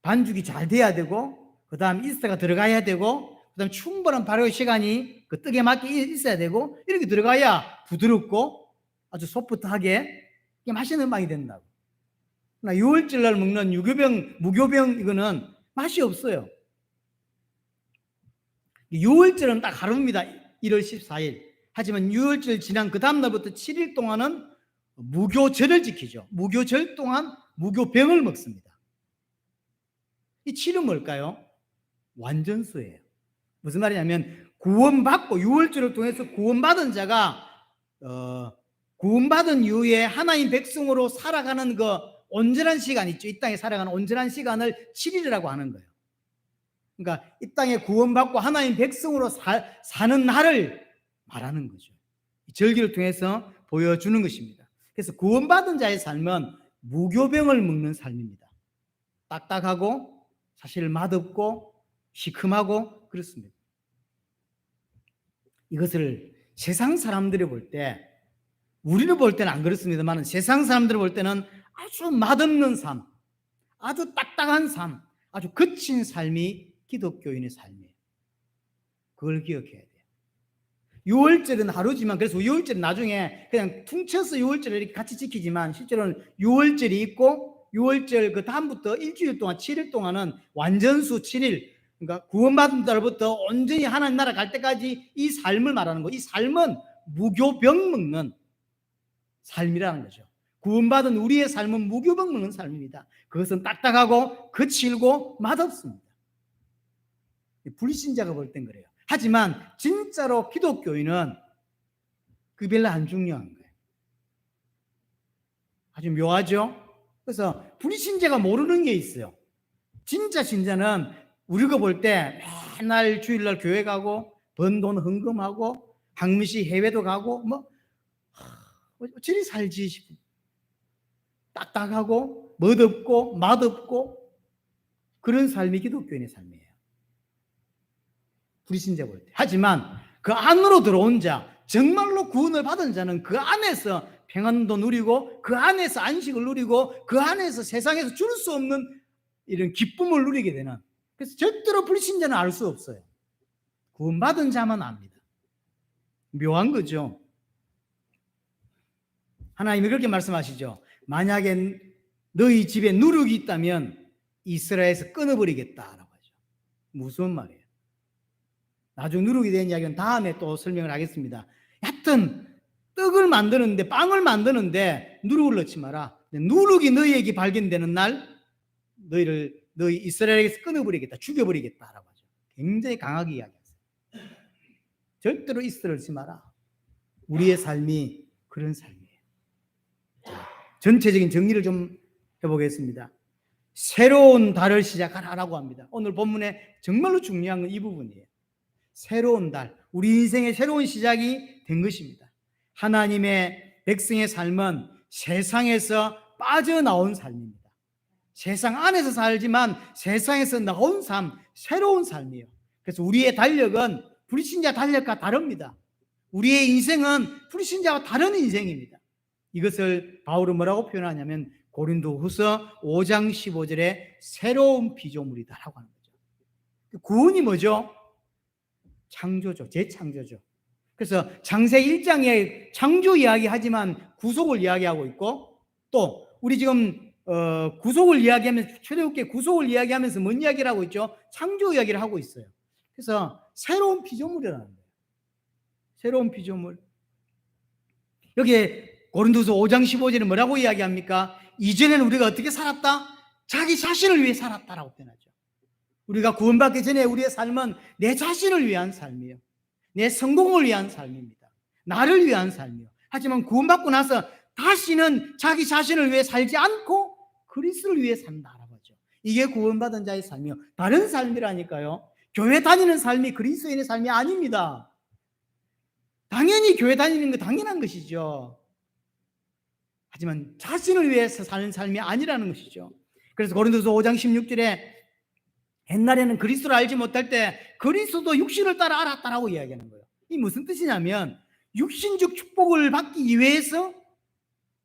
반죽이 잘 돼야 되고, 그 다음 이스트가 들어가야 되고, 그 다음 충분한 발효 시간이 그 떡에 맞게 있어야 되고, 이렇게 들어가야 부드럽고 아주 소프트하게 맛있는 빵이 된다고. 그러나 6월절 날 먹는 무교병 이거는 맛이 없어요. 6월절은 딱 하루입니다. 1월 14일. 하지만 6월절 지난 그 다음 날부터 7일 동안은 무교절을 지키죠. 무교절 동안 무교병을 먹습니다. 이 7은 뭘까요? 완전수예요. 무슨 말이냐면 구원받고 6월절을 통해서 구원받은 자가 구원받은 이후에 하나님 백성으로 살아가는 그 온전한 시간 있죠. 이 땅에 살아가는 온전한 시간을 7일이라고 하는 거예요. 그러니까 이 땅에 구원받고 하나님 백성으로 사는 날을 말하는 거죠. 이 절기를 통해서 보여주는 것입니다. 그래서 구원받은 자의 삶은 무교병을 먹는 삶입니다. 딱딱하고 사실 맛없고 시큼하고 그렇습니다. 이것을 세상 사람들이 볼 때, 우리를 볼 때는 안 그렇습니다만 세상 사람들이 볼 때는 아주 맛없는 삶, 아주 딱딱한 삶, 아주 거친 삶이 기독교인의 삶이에요. 그걸 기억해야 돼요. 6월절은 하루지만, 그래서 6월절은 나중에 그냥 퉁쳐서 6월절을 이렇게 같이 지키지만 실제로는 6월절이 있고 6월절 그 다음부터 일주일 동안 7일 동안은 완전수 7일, 그러니까 구원받은 날부터 온전히 하나님 나라 갈 때까지 이 삶을 말하는 거. 이 삶은 무교병 먹는 삶이라는 거죠. 구원받은 우리의 삶은 무교병 먹는 삶입니다. 그것은 딱딱하고 거칠고 맛없습니다. 불신자가 볼 땐 그래요. 하지만 진짜로 기독교인은 그 별로 안 중요한 거예요. 아주 묘하죠? 그래서 불신자가 모르는 게 있어요. 진짜 신자는 우리가 볼 때 맨날 주일날 교회 가고 번 돈 헌금하고 항미시 해외도 가고 저리 살지 싶어. 딱딱하고 멋없고 맛없고 그런 삶이 기독교인의 삶이에요. 불신자 볼 때. 하지만 그 안으로 들어온 자, 정말로 구원을 받은 자는 그 안에서 평안도 누리고 그 안에서 안식을 누리고 그 안에서 세상에서 줄 수 없는 이런 기쁨을 누리게 되는, 그래서 절대로 불신자는 알 수 없어요. 구원받은 자만 압니다. 묘한 거죠. 하나님이 그렇게 말씀하시죠. 만약에 너희 집에 누룩이 있다면 이스라엘에서 끊어버리겠다라고 하죠. 무슨 말이에요? 나중 누룩이 된 이야기는 다음에 또 설명을 하겠습니다. 하여튼 떡을 만드는데, 빵을 만드는데 누룩을 넣지 마라. 누룩이 너희에게 발견되는 날 너희 이스라엘에게서 끊어버리겠다, 죽여버리겠다라고 하죠. 굉장히 강하게 이야기하세요. 절대로 이스라엘 넣지 마라. 우리의 삶이 그런 삶이에요. 자, 전체적인 정리를 좀 해보겠습니다. 새로운 달을 시작하라고 합니다. 오늘 본문에 정말로 중요한 건 이 부분이에요. 새로운 달, 우리 인생의 새로운 시작이 된 것입니다. 하나님의 백성의 삶은 세상에서 빠져나온 삶입니다. 세상 안에서 살지만 세상에서 나온 삶, 새로운 삶이에요. 그래서 우리의 달력은 불신자 달력과 다릅니다. 우리의 인생은 불신자와 다른 인생입니다. 이것을 바울은 뭐라고 표현하냐면 고린도후서 5장 15절에 새로운 피조물이다라고 하는 거죠. 구원이 뭐죠? 창조죠. 재창조죠. 그래서 창세기 1장에 창조 이야기하지만 구속을 이야기하고 있고, 또 우리 지금 구속을 이야기하면서, 출애굽기 구속을 이야기하면서 뭔 이야기를 하고 있죠? 창조 이야기를 하고 있어요. 그래서 새로운 피조물이라는 거예요. 새로운 피조물. 여기에 고린도서 5장 15절에 뭐라고 이야기합니까? 이전에는 우리가 어떻게 살았다? 자기 자신을 위해 살았다라고 표현하죠. 우리가 구원받기 전에 우리의 삶은 내 자신을 위한 삶이에요. 내 성공을 위한 삶입니다. 나를 위한 삶이에요. 하지만 구원받고 나서 다시는 자기 자신을 위해 살지 않고 그리스도를 위해 산다라고 하죠. 이게 구원받은 자의 삶이에요. 다른 삶이라니까요. 교회 다니는 삶이 그리스도인의 삶이 아닙니다. 당연히 교회 다니는 거 당연한 것이죠. 하지만 자신을 위해서 사는 삶이 아니라는 것이죠. 그래서 고린도서 5장 16절에 옛날에는 그리스도를 알지 못할 때 그리스도도 육신을 따라 알았다라고 이야기하는 거예요. 이 무슨 뜻이냐면 육신적 축복을 받기 위해서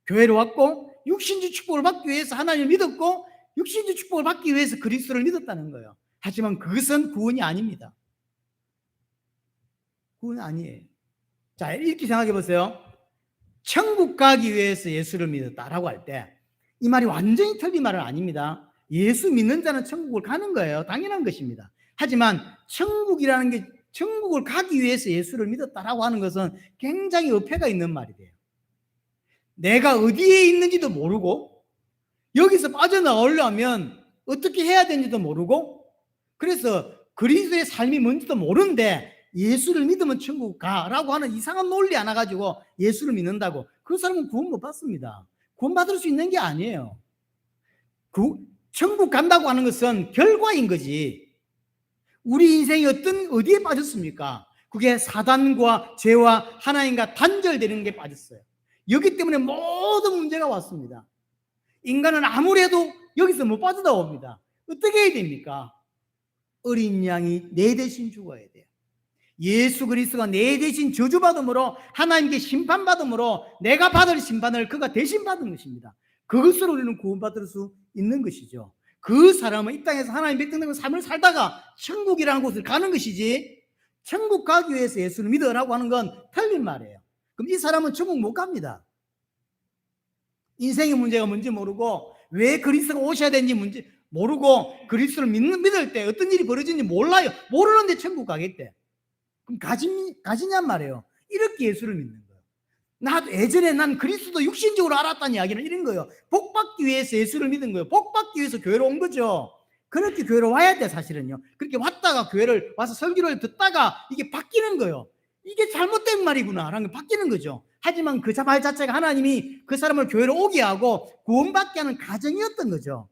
교회로 왔고, 육신적 축복을 받기 위해서 하나님을 믿었고, 육신적 축복을 받기 위해서 그리스도를 믿었다는 거예요. 하지만 그것은 구원이 아닙니다. 구원 아니에요. 자, 이렇게 생각해 보세요. 천국 가기 위해서 예수를 믿었다라고 할 때 이 말이 완전히 틀린 말은 아닙니다. 예수 믿는 자는 천국을 가는 거예요. 당연한 것입니다. 하지만 천국이라는 게, 천국을 가기 위해서 예수를 믿었다라고 하는 것은 굉장히 어폐가 있는 말이 돼요. 내가 어디에 있는지도 모르고, 여기서 빠져나오려면 어떻게 해야 되는지도 모르고, 그래서 그리스도의 삶이 뭔지도 모르는데 예수를 믿으면 천국 가라고 하는 이상한 논리 하나 가지고 예수를 믿는다고, 그 사람은 구원 못 받습니다. 구원 받을 수 있는 게 아니에요. 천국 간다고 하는 것은 결과인 거지. 우리 인생이 어디에 빠졌습니까? 그게 사단과 죄와 하나님과 단절되는 게 빠졌어요. 여기 때문에 모든 문제가 왔습니다. 인간은 아무래도 여기서 못 빠져나옵니다. 어떻게 해야 됩니까? 어린 양이 내 대신 죽어야 돼요. 예수 그리스도가 내 대신 저주받음으로, 하나님께 심판받음으로 내가 받을 심판을 그가 대신 받은 것입니다. 그것으로 우리는 구원받을 수 있는 것이죠. 그 사람은 이 땅에서 하나님 백성들과 삶을 살다가 천국이라는 곳을 가는 것이지, 천국 가기 위해서 예수를 믿으라고 하는 건 틀린 말이에요. 그럼 이 사람은 천국 못 갑니다. 인생의 문제가 뭔지 모르고, 왜 그리스도가 오셔야 되는지 문제 모르고, 그리스도를 믿을 때 어떤 일이 벌어지는지 몰라요. 모르는데 천국 가겠대. 그럼 가지냔 말이에요. 이렇게 예수를 믿는 거예요. 나도 예전에 난 그리스도 육신적으로 알았다는 이야기는 이런 거예요. 복 받기 위해서 예수를 믿은 거예요. 복 받기 위해서 교회로 온 거죠. 그렇게 교회로 와야 돼, 사실은요. 그렇게 왔다가 교회를 와서 설교를 듣다가 이게 바뀌는 거예요. 이게 잘못된 말이구나 라는 게 바뀌는 거죠. 하지만 그 말 자체가 하나님이 그 사람을 교회로 오게 하고 구원받게 하는 과정이었던 거죠.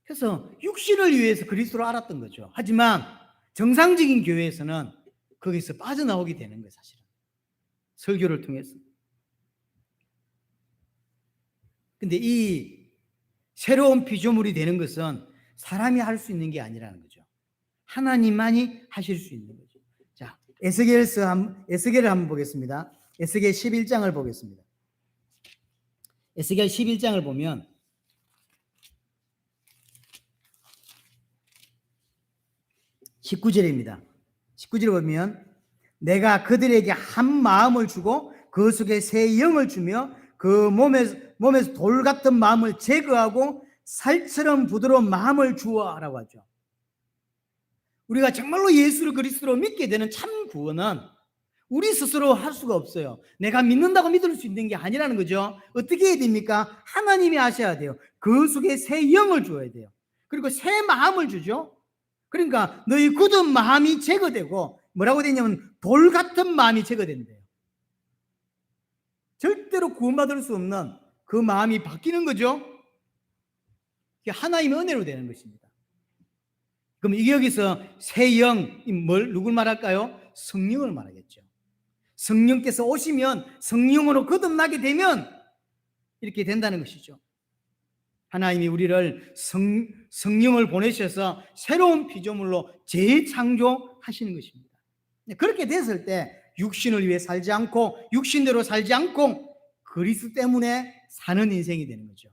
그래서 육신을 위해서 그리스도를 알았던 거죠. 하지만 정상적인 교회에서는 거기서 빠져나오게 되는 거예요, 사실은. 설교를 통해서. 근데 이 새로운 피조물이 되는 것은 사람이 할 수 있는 게 아니라는 거죠. 하나님만이 하실 수 있는 거죠. 자, 에스겔을 한번 보겠습니다. 에스겔 11장을 보겠습니다. 에스겔 11장을 보면 19절입니다. 19절에 보면 내가 그들에게 한 마음을 주고 그 속에 새 영을 주며 그 몸에서 돌 같은 마음을 제거하고 살처럼 부드러운 마음을 주어라고 하죠. 우리가 정말로 예수를 그리스도로 믿게 되는 참 구원은 우리 스스로 할 수가 없어요. 내가 믿는다고 믿을 수 있는 게 아니라는 거죠. 어떻게 해야 됩니까? 하나님이 하셔야 돼요. 그 속에 새 영을 주어야 돼요. 그리고 새 마음을 주죠. 그러니까 너희 굳은 마음이 제거되고 뭐라고 되냐면 돌 같은 마음이 제거된대요. 절대로 구원받을 수 없는 그 마음이 바뀌는 거죠. 이게 하나님의 은혜로 되는 것입니다. 그럼 이게 여기서 새 영, 누굴 말할까요? 성령을 말하겠죠. 성령께서 오시면 성령으로 거듭나게 되면 이렇게 된다는 것이죠. 하나님이 우리를 성령을 보내셔서 새로운 피조물로 재창조하시는 것입니다. 그렇게 됐을 때 육신을 위해 살지 않고 육신대로 살지 않고 그리스도 때문에 사는 인생이 되는 거죠.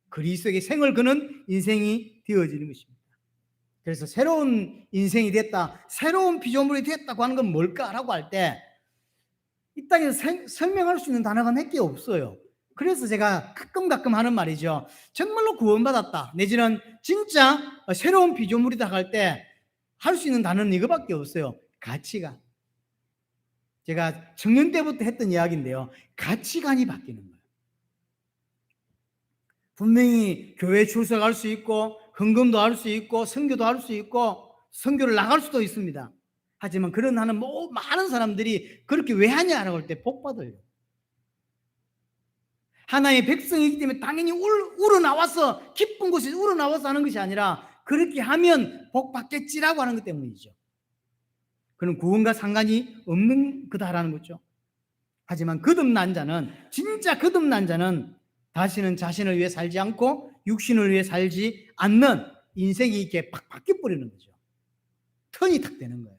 그리스도에게 생을 거는 인생이 되어지는 것입니다. 그래서 새로운 인생이 됐다, 새로운 피조물이 됐다고 하는 건 뭘까라고 할 때 이 땅에서 설명할 수 있는 단어가 몇 개 없어요. 그래서 제가 가끔 하는 말이죠. 정말로 구원받았다 내지는 진짜 새로운 피조물이다 할 때 할 수 있는 단어는 이거밖에 없어요. 가치관. 제가 청년 때부터 했던 이야기인데요. 가치관이 바뀌는 거예요. 분명히 교회 출석할 수 있고 헌금도 할 수 있고 선교도 할 수 있고 선교를 나갈 수도 있습니다. 하지만 그런 하는 많은 사람들이 그렇게 왜 하냐라고 할 때 복 받아요. 하나님의 백성이기 때문에 당연히 우러나와서 기쁜 곳에 우러나와서 하는 것이 아니라 그렇게 하면 복 받겠지라고 하는 것 때문이죠. 그런 구원과 상관이 없는 거다라는 거죠. 하지만 거듭난 자는, 진짜 거듭난 자는 다시는 자신을 위해 살지 않고 육신을 위해 살지 않는 인생이 이렇게 팍 바뀌어버리는 거죠. 턴이 탁 되는 거예요.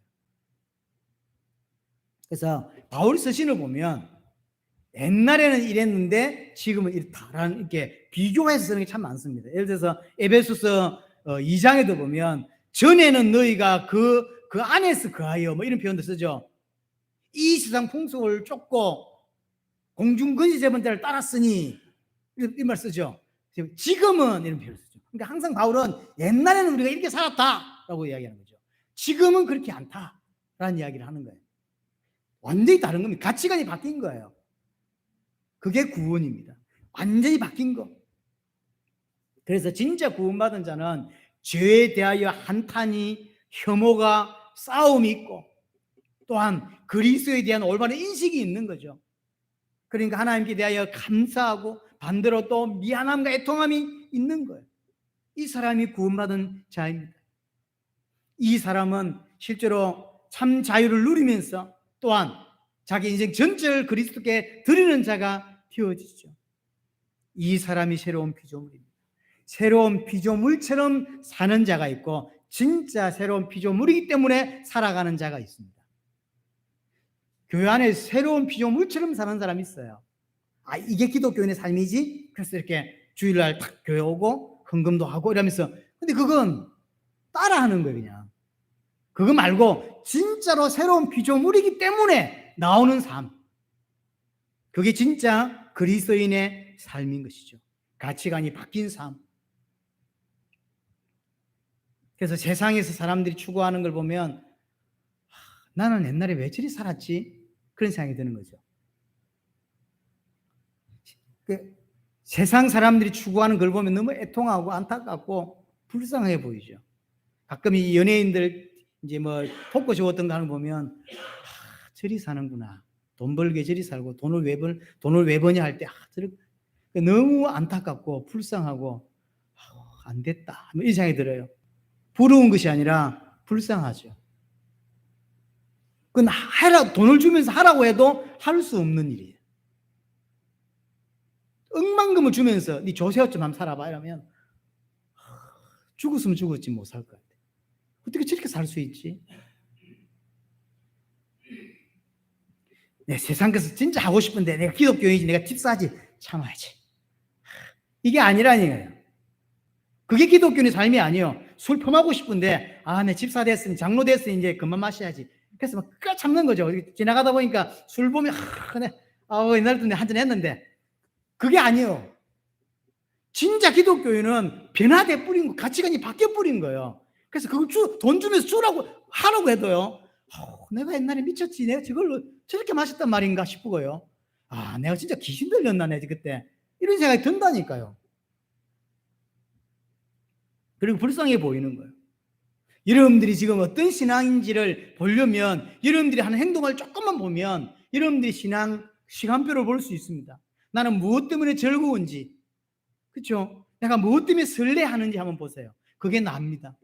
그래서 바울 서신을 보면 옛날에는 이랬는데 지금은 이렇다라는 이렇게 비교해서 쓰는 게 참 많습니다. 예를 들어서 에베소서 2장에도 보면 전에는 너희가 그 안에서 거하여 뭐 이런 표현도 쓰죠. 이 세상 풍속을 쫓고 공중 건시 제번대를 따랐으니 이 말 쓰죠. 지금은 이런 표현을 쓰죠. 그러니까 항상 바울은 옛날에는 우리가 이렇게 살았다라고 이야기하는 거죠. 지금은 그렇게 않다라는 이야기를 하는 거예요. 완전히 다른 겁니다. 가치관이 바뀐 거예요. 그게 구원입니다. 완전히 바뀐 거. 그래서 진짜 구원받은 자는 죄에 대하여 한탄이, 혐오가, 싸움이 있고 또한 그리스도에 대한 올바른 인식이 있는 거죠. 그러니까 하나님께 대하여 감사하고 반대로 또 미안함과 애통함이 있는 거예요. 이 사람이 구원받은 자입니다. 이 사람은 실제로 참 자유를 누리면서 또한 자기 인생 전체를 그리스도께 드리는 자가 되어지죠. 이 사람이 새로운 피조물입니다. 새로운 피조물처럼 사는 자가 있고 진짜 새로운 피조물이기 때문에 살아가는 자가 있습니다. 교회 안에 새로운 피조물처럼 사는 사람이 있어요. 아, 이게 기독교인의 삶이지? 그래서 이렇게 주일날 딱 교회 오고 헌금도 하고 이러면서, 근데 그건 따라하는 거예요. 그냥 그거 말고 진짜로 새로운 피조물이기 때문에 나오는 삶, 그게 진짜 그리스도인의 삶인 것이죠. 가치관이 바뀐 삶. 그래서 세상에서 사람들이 추구하는 걸 보면 나는 옛날에 왜 저리 살았지? 그런 생각이 드는 거죠. 세상 사람들이 추구하는 걸 보면 너무 애통하고 안타깝고 불쌍해 보이죠. 가끔 이 연예인들 이제 뭐 토크쇼 같은 거 하는 거 보면 저리 사는구나. 돈 벌게 저리 살고 돈을 왜 버냐 할 때 너무 안타깝고 불쌍하고 안 됐다. 이 생각이 들어요. 부러운 것이 아니라 불쌍하죠. 그건 돈을 주면서 하라고 해도 할 수 없는 일이에요. 억만금을 주면서 네 조세호 좀 한번 살아봐 이러면 죽었으면 죽었지 못 살 것 같아. 어떻게 저렇게 살 수 있지? 내 세상에서 진짜 하고 싶은데 내가 기독교인이지, 내가 팁 싸지, 참아야지. 이게 아니라니까요. 그게 기독교인의 삶이 아니에요. 술 펌하고 싶은데 내 집사 됐으니 장로 됐으니 이제 그만 마셔야지. 그래서 막 참는 거죠. 지나가다 보니까 술 보면 옛날도 한잔 했는데 그게 아니에요. 진짜 기독교인은 변화돼 뿌린 거, 가치관이 바뀌어 뿌린 거예요. 그래서 그걸 돈 주면서 주라고 하라고 해도요. 내가 옛날에 미쳤지. 내가 저걸로 저렇게 마셨단 말인가 싶고요. 내가 진짜 귀신 들렸나 내 그때. 이런 생각이 든다니까요. 그리고 불쌍해 보이는 거예요. 여러분들이 지금 어떤 신앙인지를 보려면 여러분들이 하는 행동을 조금만 보면 여러분들이 시간표를 볼 수 있습니다. 나는 무엇 때문에 즐거운지, 그렇죠? 내가 무엇 때문에 설레하는지 한번 보세요. 그게 납니다.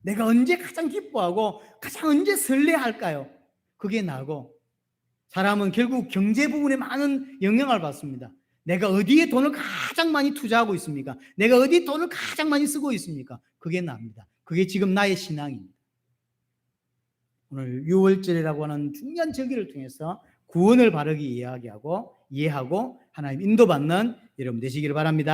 내가 언제 가장 기뻐하고 가장 언제 설레할까요? 그게 나고, 사람은 결국 경제 부분에 많은 영향을 받습니다. 내가 어디에 돈을 가장 많이 투자하고 있습니까? 내가 어디에 돈을 가장 많이 쓰고 있습니까? 그게 납니다. 그게 지금 나의 신앙입니다. 오늘 유월절이라고 하는 중요한 절기를 통해서 구원을 바르게 이해하고 하나님 인도받는 여러분 되시기를 바랍니다.